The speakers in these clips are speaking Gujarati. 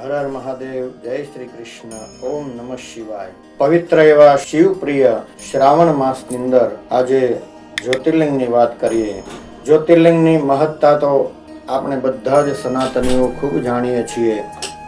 હર હર મહાદેવ, જય શ્રી કૃષ્ણ, ઓમ નમઃ શિવાય. પવિત્ર એવા શિવપ્રિય શ્રાવણ માસની અંદર આજે જ્યોતિર્લિંગની વાત કરીએ. જ્યોતિર્લિંગની મહત્તા તો આપણે બધા જ સનાતનીઓ ખૂબ જાણીએ છીએ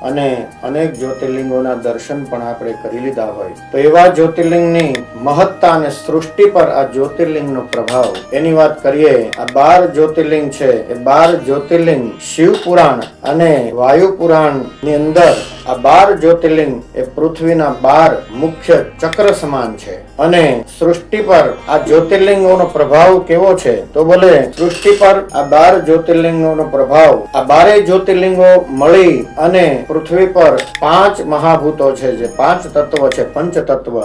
અને અનેક જ્યોતિર્લિંગોના દર્શન પણ આપણે કરી લીધા હોય. તો એવા જ્યોતિર્લિંગની મહત્તા અને સૃષ્ટિ પર આ જ્યોતિર્લિંગનો પ્રભાવ એની વાત કરીએ. આ 12 જ્યોતિર્લિંગ છે એ 12 જ્યોતિર્લિંગ શિવ પુરાણ અને વાયુ પુરાણ ની અંદર આ 12 જ્યોતિર્લિંગ એ પૃથ્વીના 12 મુખ્ય ચક્ર સમાન છે. અને સૃષ્ટિ પર આ જ્યોતિર્લિંગોનો પ્રભાવ કેવો છે તો બોલે સૃષ્ટિ પર આ 12 જ્યોતિર્લિંગોનો પ્રભાવ, આ 12 જ્યોતિર્લિંગો મળી અને પૃથ્વી પર 5 મહાભૂતો છે, જે 5 તત્વ છે, પંચ તત્વ,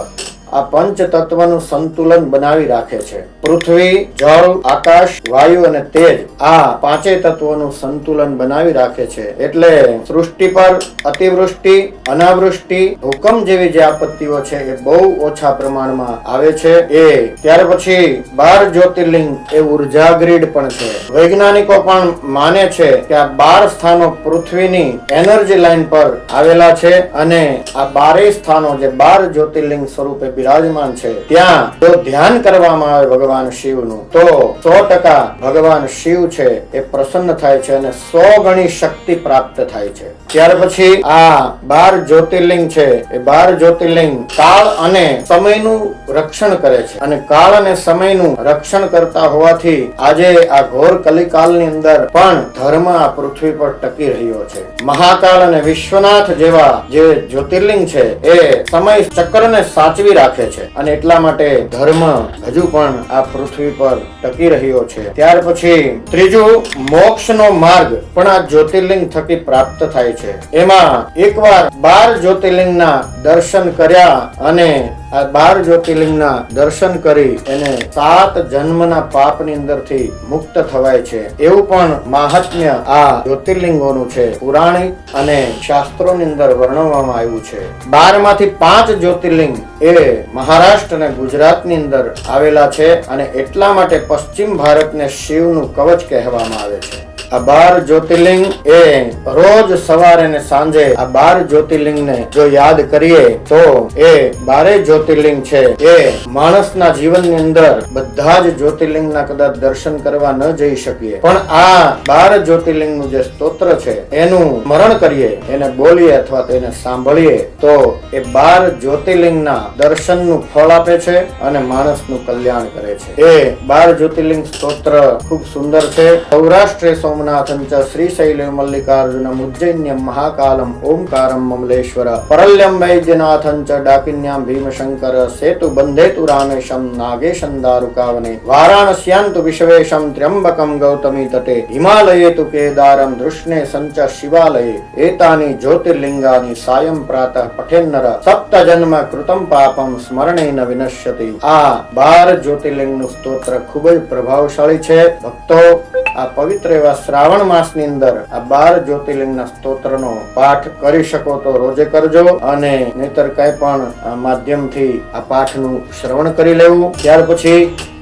આ પંચ તત્વનું સંતુલન બનાવી રાખે છે. પૃથ્વી, જળ, આકાશ, વાયુ અને તેજ, આ પાંચે તત્વોનું સંતુલન બનાવી રાખે છે. એટલે સૃષ્ટિ પર અતિવૃષ્ટિ, અનાવૃષ્ટિ, ભૂકંપ જેવી જે આપત્તિઓ છે એ બહુ ઓછા પ્રમાણમાં આવે છે. ત્યાર પછી 12 જ્યોતિર્લિંગ એ ઉર્જા ગ્રીડ પણ છે. વૈજ્ઞાનિકો પણ માને છે કે આ 12 સ્થાનો પૃથ્વીની એનર્જી લાઈન પર આવેલા છે અને આ 12 સ્થાનો જે 12 જ્યોતિર્લિંગ સ્વરૂપે બિરાજમાન છે, ત્યાં જો ધ્યાન કરવામાં આવે ભગવાન શિવનું તો 100% ભગવાન શિવ છે એ પ્રસન્ન થાય છે અને 100 ગણી શક્તિ પ્રાપ્ત થાય છે. ત્યાર પછી આ 12 જ્યોતિર્લિંગ છે એ 12 જ્યોતિર્લિંગ કાળ અને સમયનું રક્ષણ કરે છે અને કાળ અને સમયનું રક્ષણ કરતા હોવાથી આજે આ ઘોર કલિકાલની અંદર પણ ધર્મ આ પૃથ્વી પર ટકી રહ્યો છે. મહાકાલ અને વિશ્વનાથ જેવા જે જ્યોતિર્લિંગ છે એ સમય ચક્રને સાચવી રાખે છે અને એટલા માટે ધર્મ હજુ પણ આ પૃથ્વી પર ટકી રહ્યો છે. ત્યાર પછી ત્રીજું, મોક્ષનો માર્ગ પણ આ જ્યોતિર્લિંગ થકી પ્રાપ્ત થાય છે. એમાં એકવાર 12 જ્યોતિર્લિંગના દર્શન કર્યા અને આ 12 જ્યોતિર્લિંગના દર્શન કરી એને 7 જન્મના પાપની અંદરથી મુક્ત થવાય છે. એવું પણ મહાત્મ્ય આ જ્યોતિર્લિંગોનું છે. પુરાણિક અને શાસ્ત્રોની અંદર વર્ણવવામાં આવ્યું છે. 12 માંથી 5 જ્યોતિર્લિંગ એ મહારાષ્ટ્ર અને ગુજરાતની અંદર આવેલા છે અને એટલા માટે પશ્ચિમ ભારતને શિવનું કવચ કહેવામાં આવે છે. આ 12 જ્યોતિર્લિંગ એ રોજ સવારે અને સાંજે આ 12 જ્યોતિર્લિંગને જો યાદ કરીએ તો એ 12 જ્યોતિર્લિંગ છે એ માણસના જીવનની અંદર બધા જ જ્યોતિર્લિંગના કદાચ દર્શન કરવા ન જઈ શકીએ, પણ આ 12 જ્યોતિર્લિંગનું જે સ્તોત્ર છે એનું સ્મરણ કરીએ, એને બોલીએ અથવા તો એને સાંભળીએ તો એ 12 જ્યોતિર્લિંગના દર્શનનું ફળ આપે છે અને માણસનું કલ્યાણ કરે છે. એ 12 જ્યોતિર્લિંગ સ્તોત્ર ખૂબ સુંદર છે. સૌરાષ્ટ્રે સોમનાથંચ શ્રીશૈલમ મલ્લિકાર્જુનમ ઉજ્જૈન્યમ મહાકાલમ ઓમકારમ મમલેશ્વર પરલ્યમ વૈદ્યનાથંચ ડાકિન્યામ ભીમશંકર સેતુ બંધેતુ રામેશમ નાગેશમ દારુકાવને વારાણસ્યાન્તુ વિશ્વેશમ ત્ર્યંબકમ ગૌતમી તટે હિમાલયેતુ કેદારમ દૃષ્ણે સંચ શિવાલયે એતાની જ્યોતિર્લિંગાની સાયં પ્રાતઃ પઠેન્નર સપ્ત જન્મ કૃતમ પાપમ સ્મરણેન વિનશ્યતિ. આ 12 જ્યોતિર્લિંગનું સ્તોત્ર ખૂબ જ પ્રભાવશાળી છે. ભક્તો, આ પવિત્ર એવા શ્રાવણ માસની અંદર આ 12 જ્યોતિર્લિંગના સ્તોત્રનો પાઠ કરી શકો તો રોજે કરજો અને નહીતર કઈ પણ માધ્યમથી આ પાઠનું શ્રવણ કરી લેવું. ત્યાર પછી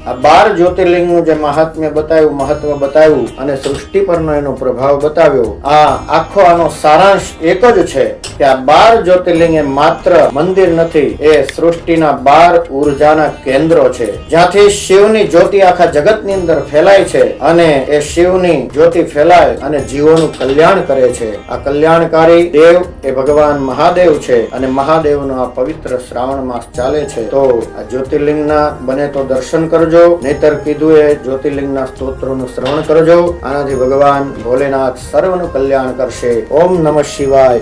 આ 12 જ્યોતિર્લિંગનું જે મહાત્મ્ય બતાવ્યું, મહત્વ બતાવ્યું અને સૃષ્ટિ પરનો એનો પ્રભાવ બતાવ્યો, આ આખો આનો સારાંશ એક જ છે કે આ 12 જ્યોતિર્લિંગ એ માત્ર મંદિર નથી, એ સૃષ્ટિના 12 ઉર્જાના કેન્દ્રો છે, જ્યાંથી શિવની જ્યોતિ આખા જગતની અંદર ફેલાય છે અને એ શિવની જ્યોતિ ફેલાય અને જીવોનું કલ્યાણ કરે છે. આ કલ્યાણકારી દેવ એ ભગવાન મહાદેવ છે અને મહાદેવનો આ પવિત્ર શ્રાવણ માસ ચાલે છે. તો આ જ્યોતિર્લિંગના બને તો દર્શન કરજો, નહીતર કીધું એ જ્યોતિર્લિંગના સ્તોત્રોનું શ્રવણ કરજો. આનાથી ભગવાન ભોલેનાથ સર્વનું કલ્યાણ કરશે. ઓમ નમઃ શિવાય.